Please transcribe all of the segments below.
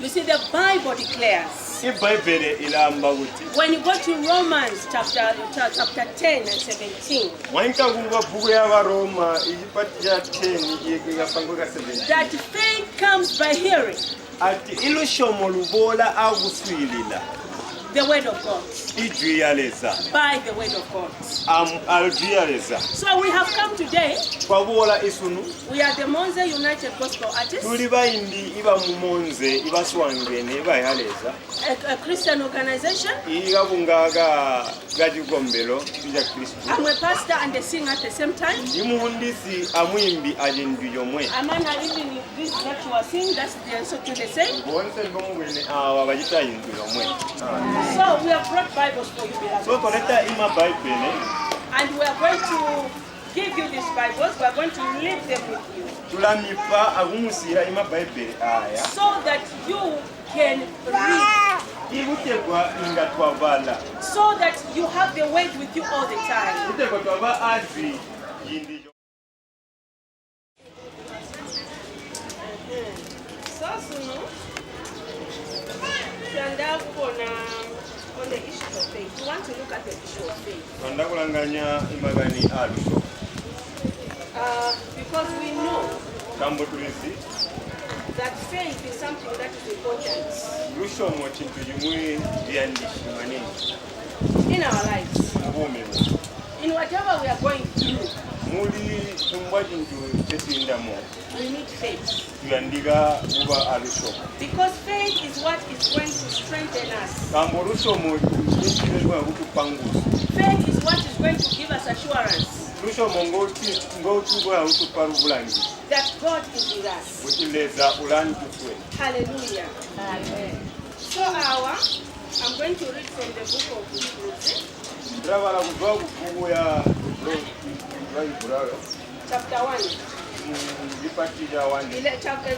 You see, the Bible declares. When you go to Romans chapter 10 and 17. That faith comes by hearing. The word of God. By the word of God. So we have come today. We are the Monze United Gospel Artists. A Christian organization. I'm a pastor and a singer at the same time. Amanda even this that you are singing, that's the same. So we have brought Bibles for you, beloved. And we are going to give you these Bibles. We are going to leave them with you. So that you can read. So that you have the word with you all the time. On the issue of faith. You want to look at the issue of faith. Because we know that faith is something that is important in our lives. In whatever we are going through, we need faith. Because faith is what is going to strengthen us. Faith is what is going to give us assurance that God is with us. Hallelujah. Amen. So I'm going to read from the book of Hebrews. Chapter 1.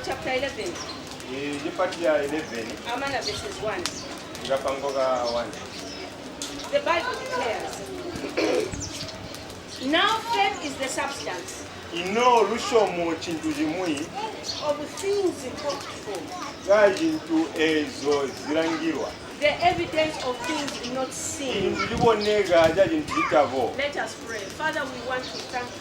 Chapter 11. Amana verses 1. The Bible declares, now faith is the substance of things hoped for, the evidence of things not seen. Let us pray. Father, we want to thank you.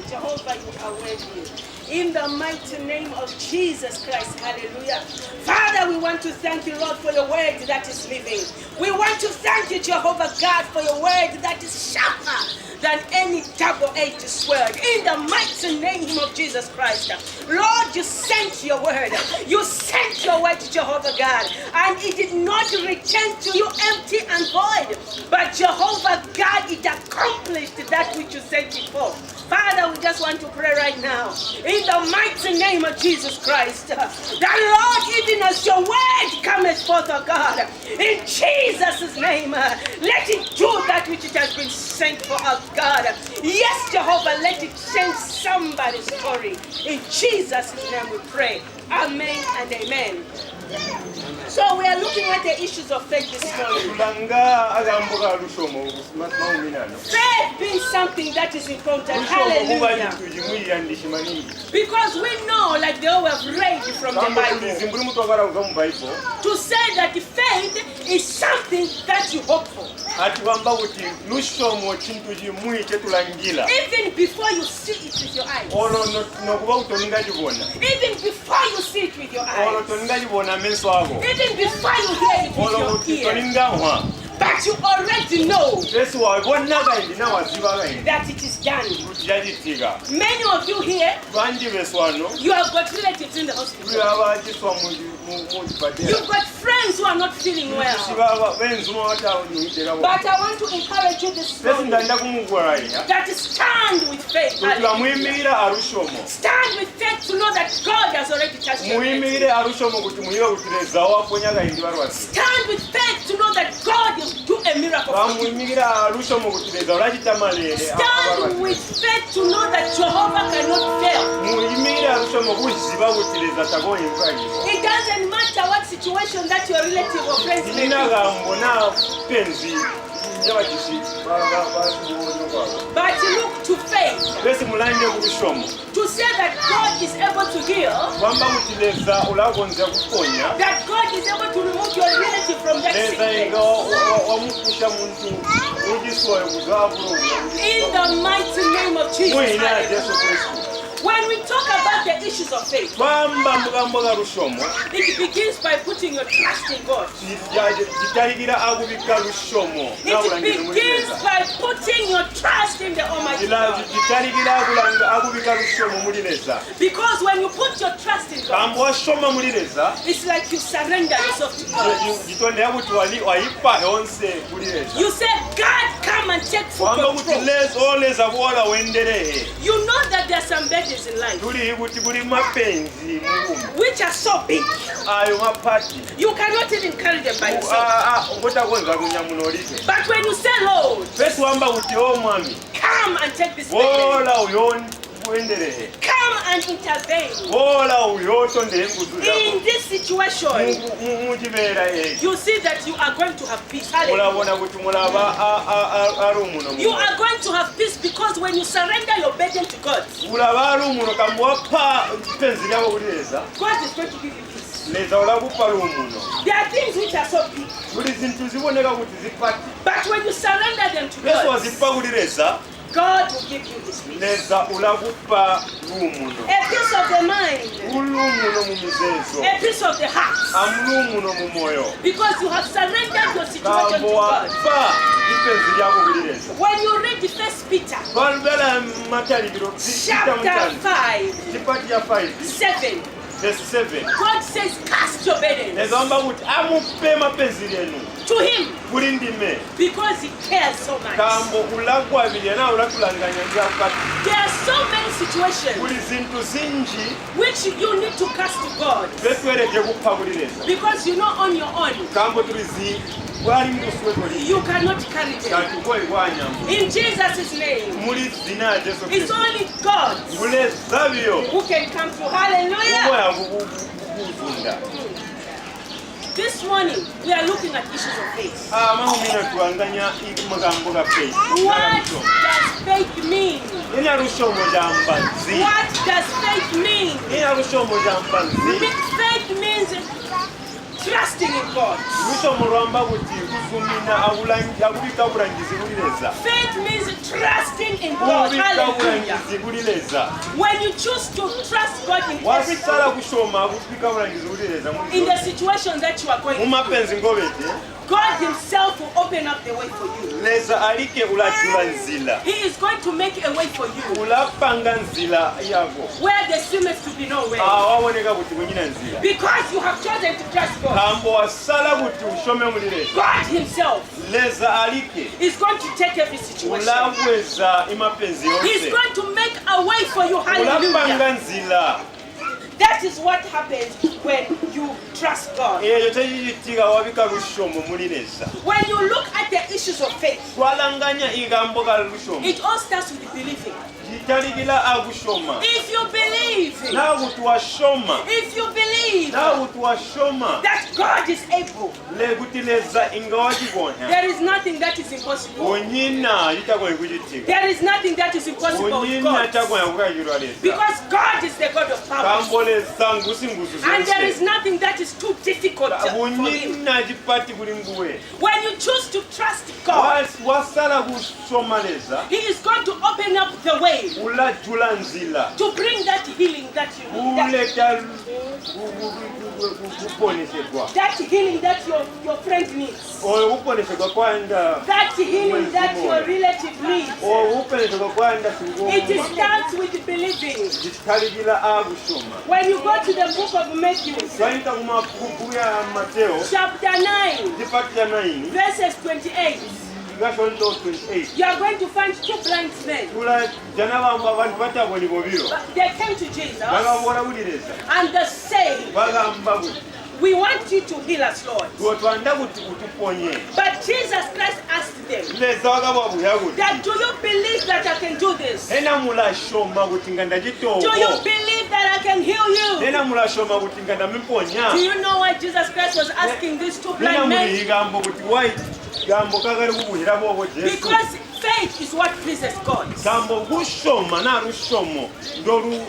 Jehovah, you are worthy. In the mighty name of Jesus Christ, hallelujah. Father, we want to thank you, Lord, for your word that is living. We want to thank you, Jehovah God, for your word that is sharper than any double-edged sword. In the mighty name of Jesus Christ, Lord, you sent your word. You sent your word, Jehovah God, and it did not return to you empty and void, but Jehovah God, it accomplished that which you sent it for. Father, we just want to pray right now, in the mighty name of Jesus Christ, that Lord, even as your word cometh forth, oh God, in Jesus' name, let it do that which it has been sent for us, God. Yes, Jehovah, let it change somebody's story. In Jesus' name we pray. Amen and amen. So we are looking at the issues of faith this morning. Faith being something that is important. Hallelujah. Because we know, like they all have read from the Bible, to say that faith is something that you hope for. Even before you see it with your eyes. Even before you see it with your eyes. Even before you hear it with your ear. But you already know that it is done. Many of you here, you have got relatives in the hospital. You've got friends who are not feeling well. But I want to encourage you this morning that stand with faith. Stand with faith to know that God has already touched you. Stand with faith to know that God will do a miracle for you. Stand with faith to know that Jehovah cannot fail. It doesn't matter what situation that your relative or friends may be. But look to faith. To say that God is able to heal. That God is able to remove your relative from that sickness. In the mighty name of Jesus. When we talk about the issues of faith, it begins by putting your trust in God. It begins by putting your trust in the Almighty God. Because when you put your trust in God, it's like you surrender yourself to God. You say, God, come and take full control. You know that there are some beds in life which are so big you cannot even carry them by yourself. But when you say, Lord, come and take this burden, come and intervene in this situation, you see that you are going to have peace. Hallelujah. You are going to have peace because when you surrender your burden to God, God is going to give you peace. There are things which are so big, but when you surrender them to God, God will give you this peace. A peace of the mind. A peace of the heart. Because you have surrendered your situation to God. When you read the 1 Peter chapter 5, 7. Verse 7. God says, cast your burdens to Him because He cares so much. There are so many situations which you need to cast to God because you know on your own you cannot carry them. In Jesus' name, it's only God who can come through. Hallelujah. This morning, we are looking at issues of faith. What does faith mean? What does faith mean? Faith means trusting in God. Faith means trusting in God. Hallelujah. When you choose to trust God in everything, in the situation that you are going through, God Himself will open up the way for you. He is going to make a way for you where there seems to be no way. Because you have chosen to trust God. God Himself is going to take every situation. He's going to make a way for you. Hallelujah. That is what happens when you trust God. When you look at the issues of faith, it all starts with believing. If you believe that God is able, there is nothing that is impossible. There is nothing that is impossible with God. Because God is the God of power. And there is nothing that is too difficult for Him. When you choose to trust God, He is going to open up the way to bring that healing that you need. That healing that your friend needs. That healing that your relative needs. It starts with believing. When you go to the book of Matthew, chapter 9, verses 28, you are going to find two blind men. They came to Jesus and they say, we want you to heal us, Lord. But Jesus Christ asked them, that do you believe that I can do this? Do you believe that I can heal you? Do you know why Jesus Christ was asking these two blind men? gambo kagari kubuhira bobo Yesu Because faith is what pleases God. gambo gushoma na rushomo ndoru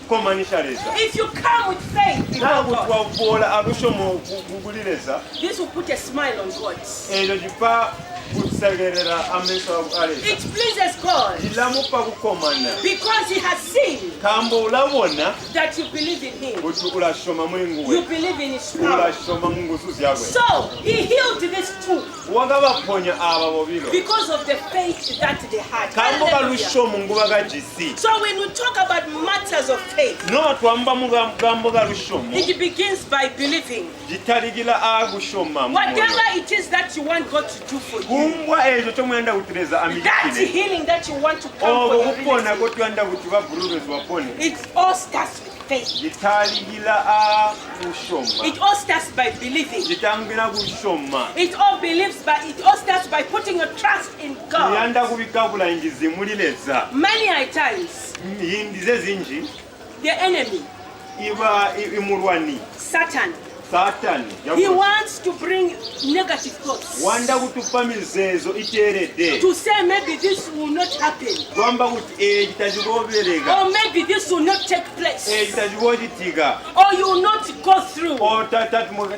komanishareza If you come with faith before ntabwo God, twavuga arushomo kugulireza this will put a smile on God. ejo jipa kusegerera ameso ale It pleases God ilamupa kukomana because He has seen kambo ulabona that you believe in Him. uti ulashoma You mwenguwe believe in His power. ulashoma mungusuzi yagwe So He healed these two wagabaponya aba bobilo because of the faith that they had. kambo Hallelujah. galushomo nguba gajisi So when we talk about matters of faith, no twamba mugambo galushomo it begins by believing. gitaligira agushoma Whatever it is that you want God to do for you, kumbwa ejo tomwenda kutereza that amijikine healing that you want to come obo for your kupona relative, kotwanda kuti babulubezi wapone it all starts with faith. gitaligira agushoma It all starts by believing. gitangira gushoma It all starts by putting your trust in God. yanda kubikabula ingizi mulileza Many a times, yindize zinji the enemy, iba imurwani Satan, satani he wants to bring negative thoughts. wanda kutupa mizezo iterede To say maybe this will not happen, gwamba kuti kitazigoberega or maybe this will not take place, kitazigogitiga or you will not go through.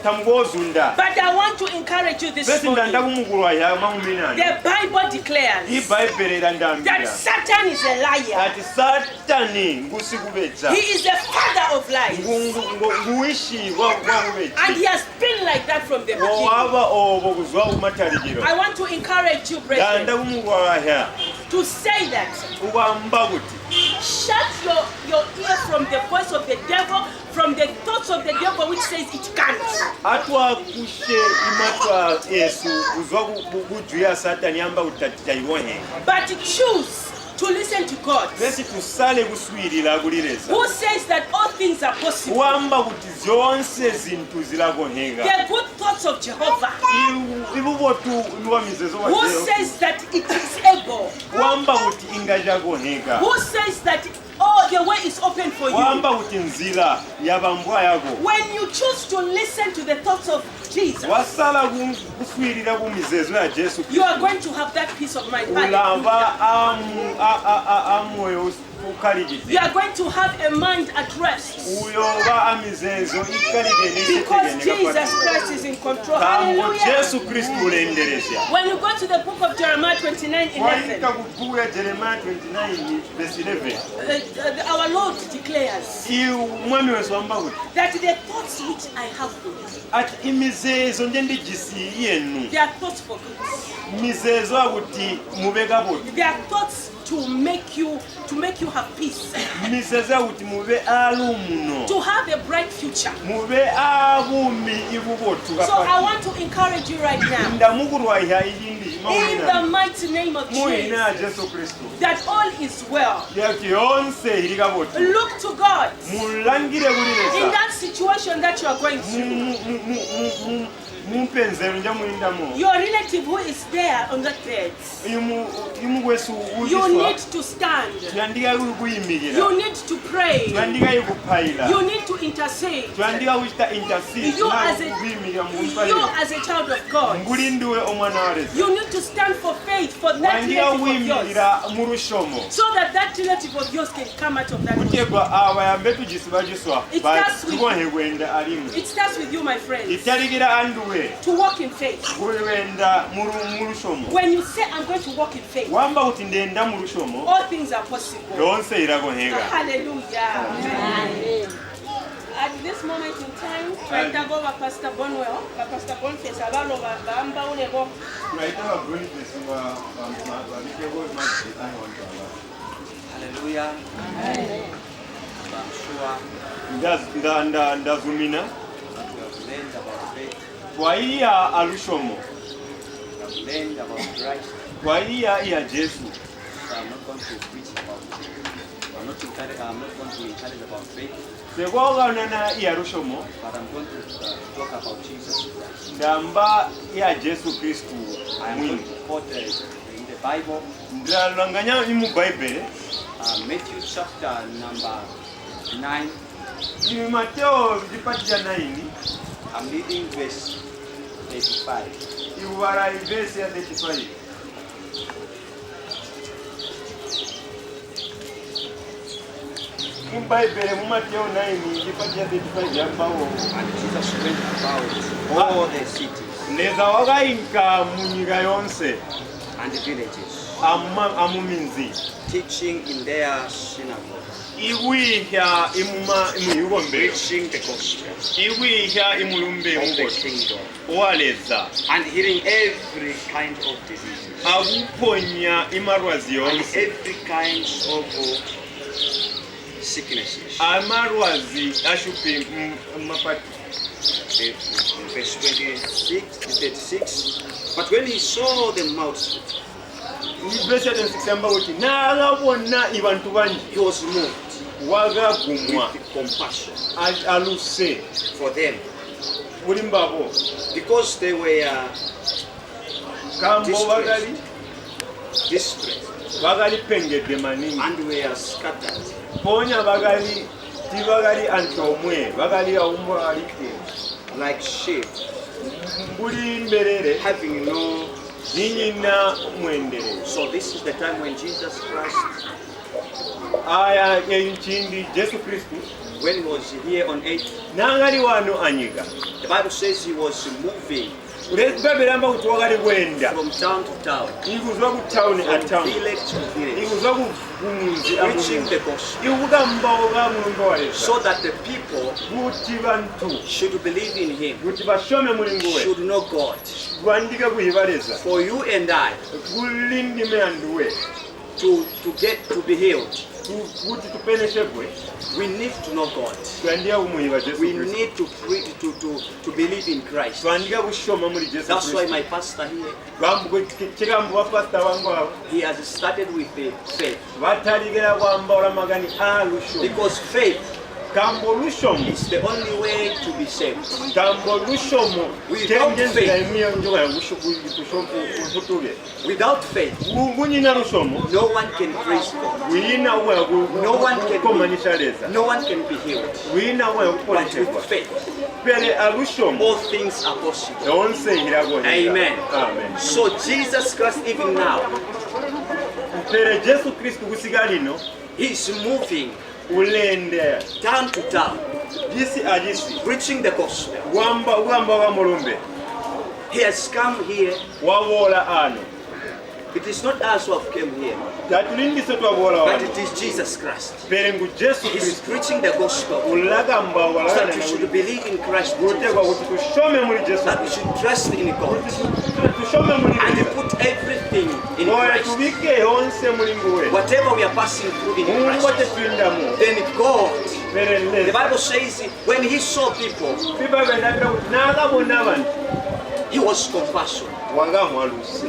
tamugozunda But I want to encourage you this besi morning. ndanda kumugulwaya makuminani The Bible declares ibhayibheli that irandambira Satan is a liar. ati satani ngusikubetsa He is the father of lies. nguishi gwakubetsa And he has been like that from the beginning. owaba obo kuzwa kumataligiro I want to encourage you, brethren, danda kumugwaya to say that. ugamba kuti Shut your ear from the voice of the devil, from the thoughts of the devil which says it can't. atwakushe imatwa yesu kuzwa kujuya satani amba utatichaiwohe But choose to listen to God, besi tusale kuswirira kulireza who says that all things are possible. wamba kuti zonse zinthu zilagoheka The good thoughts of Jehovah, ibubotu iwamizezo wa who Jehova. says that it is able, wamba kuti ingajagoheka who says that oh, the way is open for you. wamba kuti nzira yabambwa yako When you choose to listen to the thoughts of Jesus, wasala kuswirira kumizezo ya Yesu you are going to have that peace of mind. ulava Hallelujah. amoyo ukaligite You are going to have a mind at rest uyoba amizezo because Jesus Christ is in control. kambo Hallelujah. Yesu Kristu ulenderesha When you go to the book of Jeremiah 29:11, waika kubuku ya Jeremiah 29 verse 11 our Lord declares mwami wesu wamba kuti that the thoughts which I have for you, ati imizezo nje ndigisi yenu they are thoughts for good. mizezo akuti mubeka boti They are thoughts to make you have peace, mizezo akuti mube alumuno to have a bright future. mube abumi ibubotu So I want to encourage you right now, ndamukurwaiha iyindi in the mighty name of muina ya Jesus, Yesu Kristu that all is well. yaki yonse ilika boti Look to God mulangire in kuliresa that situation that you are going through. mumpenzero nja muindamo Your relative who is there on that bed, imugwesu you need to stand. tuyandika kuyimikira You need to pray. tuyandika ikupayila You need to intercede. tuyandika kuchita intercede You kuyimikira as a child of God, nguli ndiwe omwana wa leza you need to stand for faith for that wandika relative of yours, kuyimikira mu rushomo so that that relative of yours can come out of that. kutegwa abayambe tugisiba giswa It starts with- tubohe gwenda alimu It starts with you, my friends, italikira anduwe to walk in faith. gwenda mu rushomo When you say, I'm going to walk in faith, wamba kuti ndenda mu rushomo all things are possible. yonse iragoheka Hallelujah. At this moment in time, twaita go ba Pastor Bonwell, ba Pastor Boniface abalo bamba ulego. tunaita babonifesi babikeko Hallelujah. I'm sure ndazumina that we have learned about faith, twaiya alushomo we have learned about Christ. twaiya iya Jesu So I'm not going to preach about I'm not going to encourage about faith, sekwaganana iya rushomo but I'm going to talk about Jesus Christ. ndamba iya Jesu Kristu I am going to quote in the Bible, ndalanganya imu Bible Matthew chapter number 9. ni Mateo kipati cha 9 I'm reading verse 35. iwubala verse ya 35. Mu Bible mu Matthew 9 chapter 35 yambawo. And Jesus went about all the cities Neza wagayinka mu nyiga yonse and the villages, amuminzi teaching in their synagogues, iwihya imuyugombe preaching the gospel iwihya imulumbe of the mugo kingdom, waleza and healing every kind of diseases aguponya imarwazi and yonse every kind of sicknesses. amarwazi ashupi mapati. Verse 36. But when he saw the multitude, Verse 26 yambawo ti n'alabona ibantu bangi he was moved wagagumwa with compassion aluse for them, buli mbabo because they were kambo bagali distressed pengedde maningi and were scattered, ponya bagali tibagali anti omwe bagali awumbalike like sheep buli mberere having no. ninyina mwendere. So this is the time when Jesus Christ, Aya enkindi Yesu Kristu when he was here on earth, nangali wano anyiga the Bible says he was moving bagamba kuti wagali gwenda from town to town, iguzwa ku town from atamu village to village, iguzwa ku munzi preaching the gospel, igugamba oba mulungu waleza so that the people kuti bantu should believe in him, kuti bashome mulungu we should know God. gwandike kuyibaleza For you and I guli ndime yanduwe to get to be healed, kuti tupeneshebwe we need to know God. twandika kumuyiba Yesu We Kristu need to believe in Christ. twandika kushoma muri Yesu That's why Kristu my pastor here, kigambo bapasita wangu abo he has started with the faith, bataligera kwamba olamagani alushomo because faith kambo lushomo is the only way to be saved. kambo lushomo Without faith. imuyonjoga yakushukutule Without faith, gunyina lushomo no one can praise God. wina No one can gukomanisha leza No one can be healed. wina we But gukoleshebwa with faith, pere alushomo all things are possible. yonse iragonyeka. Amen. Amen. So Jesus Christ, even now, pere Yesu Kristu kusiga lino he's moving ulende town to town, jisi ajisi preaching the gospel. wamba wa mulumbe He has come here. wawola ano It is not us who have come here, tatulindise twawola but wano it is Jesus Christ. pere ngu Yesu He's Kristu preaching the gospel, ulagamba so that walana we na should believe in Christ gutegwa Jesus, kuti tushome muri Yesu that we should trust in God, tushome muri and Yesu put everything in oya Christ. tubike yonse muri nguwe Whatever we are passing through in mungu Christ, tetuindamu then God. pere The leza Bible says when he saw people, biba bendabira kuti nagabona abantu he was compassion. wangamwaluse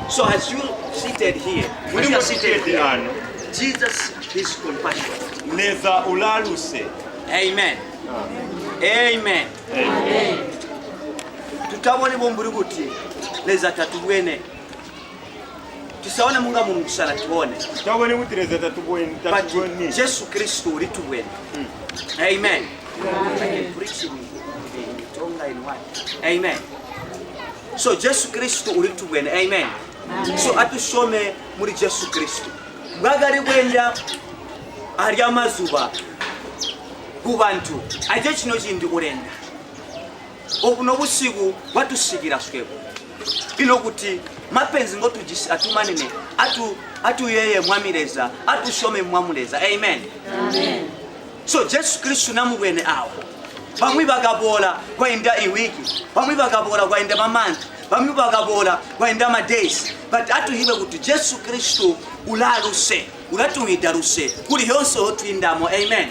So as you seated here, as you are seated mulimutete here, ano Jesus is compassion. leza ulaluse. Amen. Amen. Tutabone bomburi kuti leza tatubwene. Tusaone munga mu musala tuone. tabone kuti leza tatubweni But Jesus Christ litubwene. Amen. I can preach in tonga in one. Amen. So Jesus Christ litubwene. Amen. So atusome muri Jesus Christ. Bwagari bwenda ali amazuba ku bantu ate kino kindi kulenda obuno busigu watusigira swebo bino kuti mapenzi ngo atumanene atuyeye mwamireza atushome mwamuleza. Amen. So Jesus Kristo namubwene awo bamwe bagabola kwenda iwiki bamwe bagabola kwenda mamonth bamwe bagabola kwenda days, but atuhibe kuti Jesus Kristo ulaluse ulatumidaruse kuli yonse otwindamo. Amen.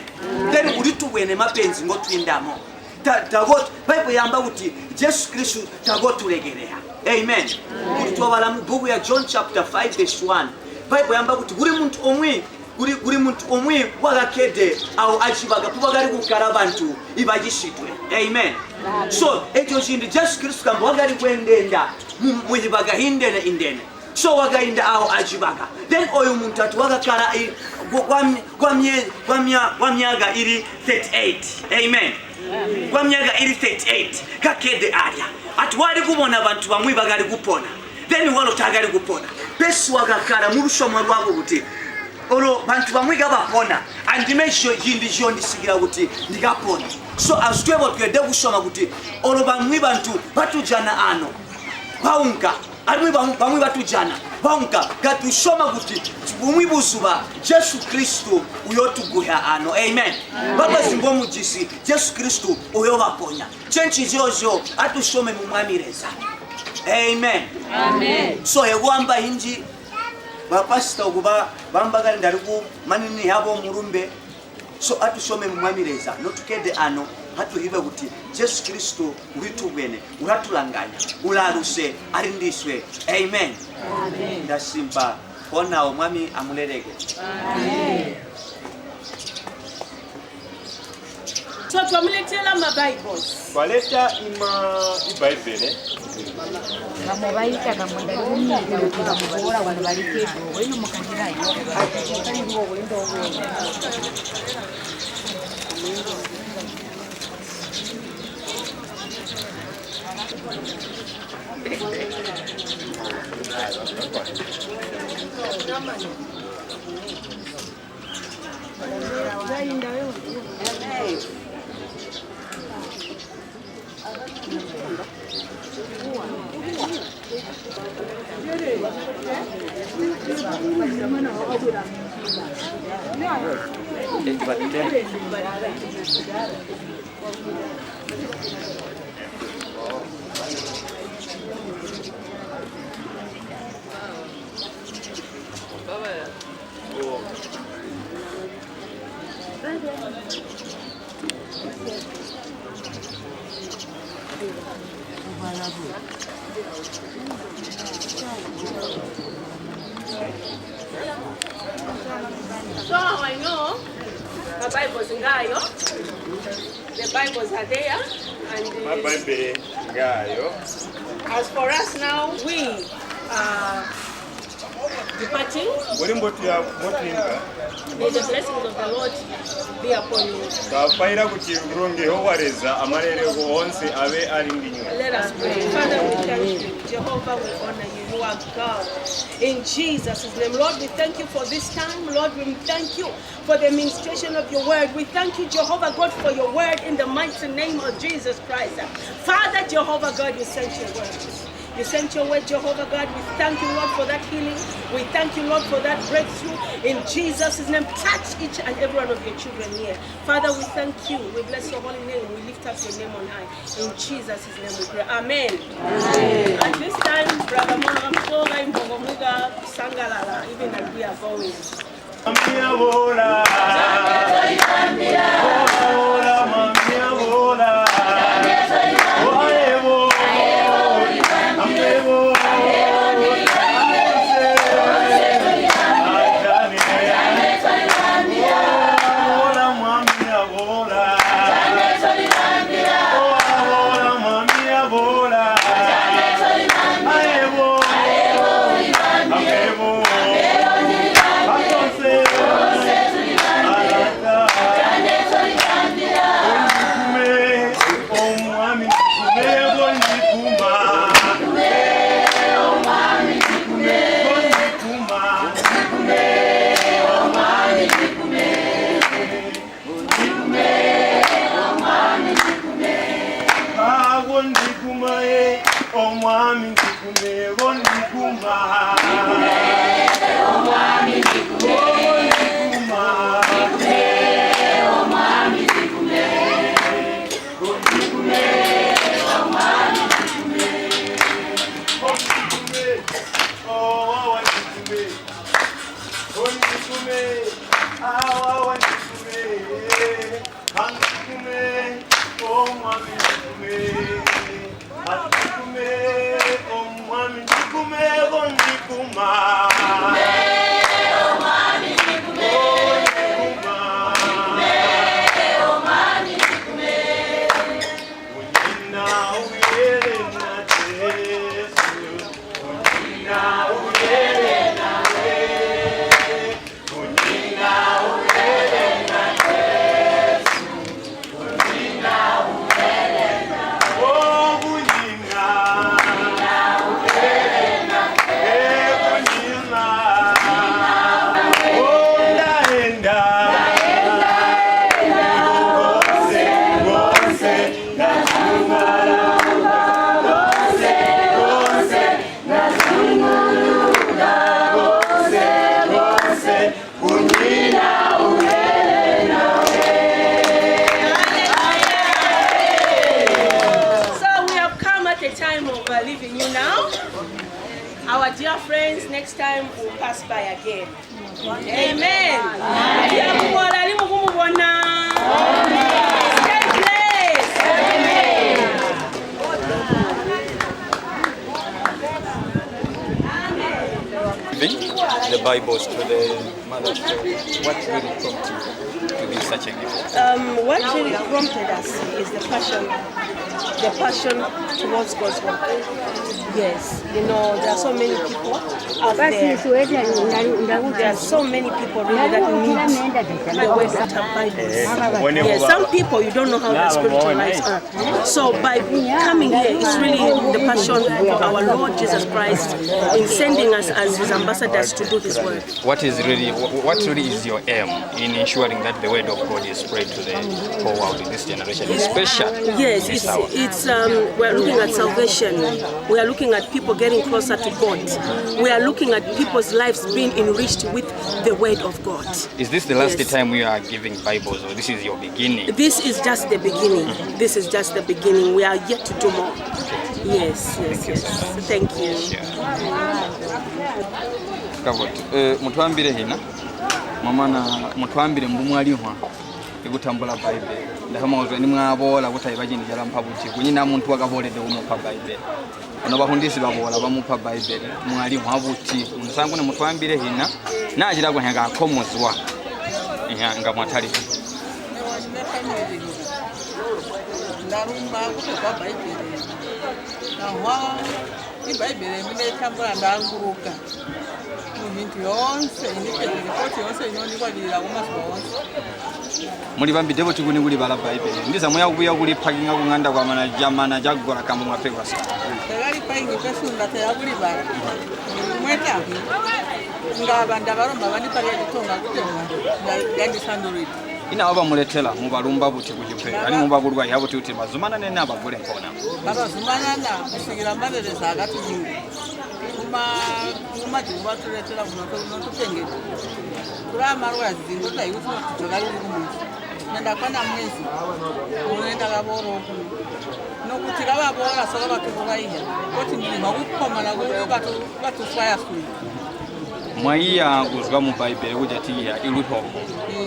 Then ulitubwene mapenzi ngo twindamo tagot Bible yamba kuti Jesus Kristo tagotulegerea. Amen. Kuti twabala mu book ya John chapter 5 verse 1 Bible yamba kuti buli muntu omwe wagakede awo achibaga kubagali kukala bantu ibagishitwe. Amen. So ekyo kindi Jesus Kristo kamba wagali kwendenda muyibaga hindene indene, so wagainda awo achibaga, then oyo muntu ati wagakala kwa myaga iri 38. Amen. Kwa myaka ili 38 kakede alya atwali kubona abantu bamwe bagali kupona then walo tagali kupona pesi wakakala mu lusomwa lwabo kuti olo bantu bamwe gabapona andimesho yindi jondi sigira kuti ndikapona so asitwebo twede kusoma kuti olo bamwe bantu batujana ano paunka alimwe bamwe batujana paunka gatusoma kuti bumwe busuba Yesu Kristo uyotuguha ano amen baba zimbo mujisi Yesu Kristo uyobaponya chenchi jojo atusome mu mwamireza amen Amen. so yewamba hinji bapasita okuba bambagali ndaliku manini yabo murumbe so atusome mu mwamireza notukede ano hatuhive kuti Yesu Kristo uitubwene uratulanganya ularuse arindiswe amen ndasimba kona omwami amulereke Amen. So twamuletela ma Bibles. Waleta iBhayibheli bamubaita kamwenda lumiga kuti bamubora wano balikedo weno mukandirayo So I know the Bibles ngayo. The Bibles are there, and maBhayibheli ngayo. as for us now, we are departing. May the blessings of the Lord be upon you. Kafaira kuti Mulungu owareza amarereko onse abe ali ndinyo. Let us pray. Father, we thank you. Jehovah, we honor you. You are God. In Jesus' name, Lord, we thank you for this time. Lord, we thank you for the administration of your word. We thank you, Jehovah God, for your word in the mighty name of Jesus Christ. Father, Jehovah God, you sent your word. You sent your word, Jehovah God. We thank you, Lord, for that healing. We thank you, Lord, for that breakthrough. In Jesus' name, touch each and every one of your children here. Father, we thank you. We bless your holy name. We lift up your name on high. In Jesus' name we pray. Amen. Amen. At this time, Brother Monamutoga in Bongomuga, Sangalala, even as we are going. Now time of leaving you now. Our dear friends, next time we'll pass by again. Amen. Stay blessed. The Bibles to the mother. What really prompted you to give such a gift? What really prompted us is the passion towards God's work. Yes, there are so many people out there. There are so many people really that need the words that are Bibles. Yes, some people you don't know how their spiritual lives are. So by coming here, it's really the passion for our Lord Jesus Christ in sending us as His ambassadors to do His work. What really is your aim in ensuring that the word of God is spread to the whole world in this generation, especially? Yes, it's we're looking at salvation. We are looking at people getting closer to God. We are looking at people's lives being enriched with the word of God. Is this the last time we are giving Bibles, or this is your beginning? This is just the beginning. This is just the beginning. We are yet to do more. Yes. Thank you. Mutwambire hina mama na mutwambire mbumwalihwa ikutambula Bible ndakama ni mwabola kutayi bajini jala mpabuti kunyina muntu wakabolede umupa Bible ono bahundisi babola bamupa Bible mwalihwa abuti musangu ne mutwambire hina najira ko henga akomozwa nga mwatali ndarumba kutoka Bible naho iBible mine tambula ndanguruka ibintu yonse inipete yonse inonikwabirira kumazuba wonse muri bambide bo chikuni kuli bala Bible ndiza moya kubuya kuli pakinga kunganda kwa mana jamana jagora kama mwapegwa sa tegari paingi pesunda te yakuli bala mweta ngabanda baromba bandi pali yatonga kutenga ngandi sanduriti ina aba muletela mubalumba buti kujipe ani mubakulwa yabo tuti mazumana nene abagule nkona baba zumana na kusigira mbadele zakati nyingi kuma jumba tuletela kuno tupengete kula marwa zingo tayi kuti tukali kumuntu nenda kana mwezi unoenda kaboro nokuti kababora saka batuvuka iya kuti ndima kukhoma la batufaya sulu mwaiya kuzwa mu Bible kuja tiya iluhomo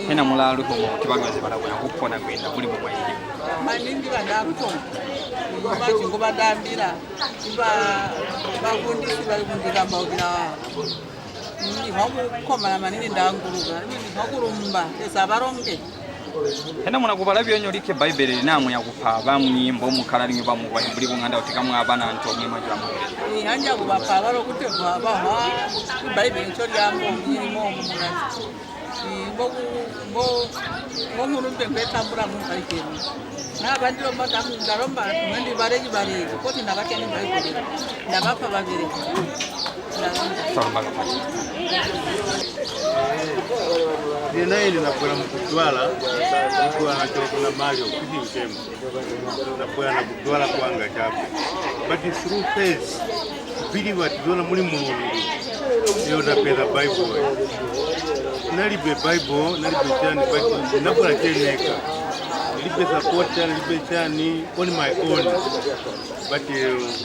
hena mulalu homo kibagweze balabona kukhona kwenda kuli mwayiye maningi bandakutonga baji ngo badambira bakundisi bali kundikamba ukira ni bakukhoma la manini ndanguruka ni bakurumba esabaronge hena muna kubala byonyo like Bible namwe yakupa bamnyimbo mukalali bamu bali bunganda utikamwe abana ntomwe majama ni hanja kubapa baro kutegwa baha Bible cyo lyambo nyirimo mumurazi bo murumbe kwetambura mu Bible nabandi lo madamu ndaromba mwendi bareji barezi koti ndakati ni Bible ndabapa babiri Ninaili na kwa mkutwala kwa na Mario kidi mtemo na kwa na kutwala kwanga chapo but through faith believe what dona muri mungu yo na pela Bible nalibe Bible nalibe chani but nakora cheneka nalibe support chani nalibe chani on my own but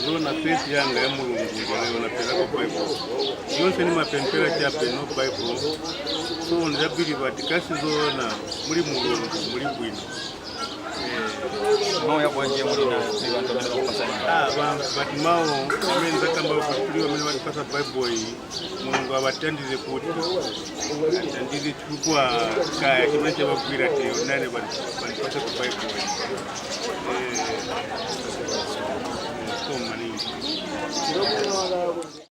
dona faith yanga ya mungu ndio na pela kwa Bible yonse ni mapempera chape no Bible so ndabiri batikasi zona muri mungu muri bwino moya kwanje muri na sibantu bana kupasana but mao amenza kamba kutuliwa mimi walipata Bible mungu abatandize kuti atandize chukua kaya kimecha bakwira te nane walipata Bible so mani